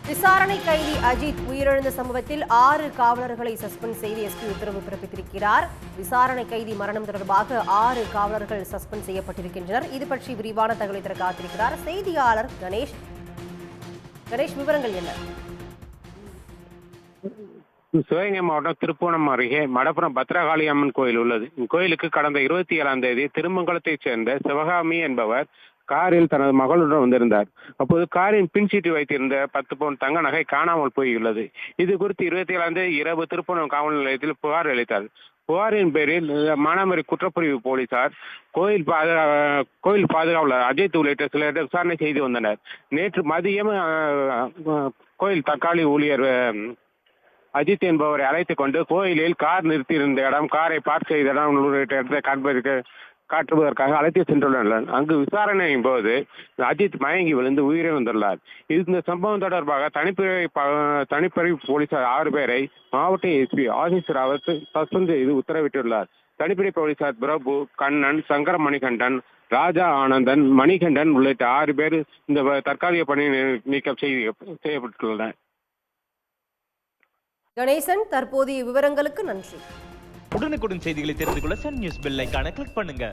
விசாரணை கைதி அஜித் உயிரிழந்த சம்பவத்தில் 6 காவலர்களை சஸ்பெண்ட் செய்து எஸ்பி உத்தரவு பிறப்பித்திருக்கிறார். விசாரணை கைதி மரணம் தொடர்பாக 6 காவலர்கள் சஸ்பெண்ட் செய்யப்பட்டிருக்கின்றனர். இது பற்றி விரிவான தகவலை தர காத்திருக்கிறார் செய்தியாளர் கணேஷ். விவரங்கள் என்ன? சிவகங்கை மாவட்டம் திருப்புவனம் அருகே மடப்புறம் பத்ரகாளி அம்மன் கோயில் உள்ளது. இக்கோயிலுக்கு கடந்த 27ஆம் தேதி திருமங்கலத்தைச் சேர்ந்த சிவகாமி என்பவர் காரில் தனது மகளுடன் வந்திருந்தார். அப்போது காரின் பின் சீட்டு வைத்திருந்த 10 பவுன் தங்க நகை காணாமல் போயுள்ளது. இது குறித்து 27ஆம் தேதி இரவு திருப்புவனம் காவல் நிலையத்தில் புகார் அளித்தார். புகாரின் பேரில் மானாமரி குற்றப்பிரிவு போலீசார் கோயில் பாதுகாவலர் அஜித் உள்ளிட்ட சிலர் விசாரணை செய்து வந்தனர். நேற்று மதியம் கோயில் தற்காலிக ஊழியர் அஜித் என்பவரை அழைத்துக் கொண்டு கோயிலில் கார் நிறுத்தியிருந்த இடம், காரை பார்க் செய்த இடம் உள்ளிட்ட இடத்தை காட்டுவதற்காக அழைத்து சென்றுள்ளனர். அங்கு விசாரணையின் போது அஜித் மயங்கி விழுந்து உயிரிழந்துள்ளார். இந்த சம்பவம் தொடர்பாக தனிப்பிரிவு போலீசார் 6 பேரை மாவட்ட எஸ்பி ஆசிஸ் ராவத் சஸ்பெண்ட் செய்து உத்தரவிட்டுள்ளார். தனிப்பிரிவு போலீசார் பிரபு, கண்ணன், சங்கர மணிகண்டன், ராஜா ஆனந்தன், மணிகண்டன் உள்ளிட்ட 6 பேர் இந்த தற்காலிக பணி நீக்கம் செய்யப்பட்டுள்ளனர். கணேசன், தற்போதைய விவரங்களுக்கு நன்றி. உடனுக்குடன் செய்திகளை தெரிந்து கொள்ள சன் நியூஸ் பெல் ஐகானை கிளிக் பண்ணுங்க.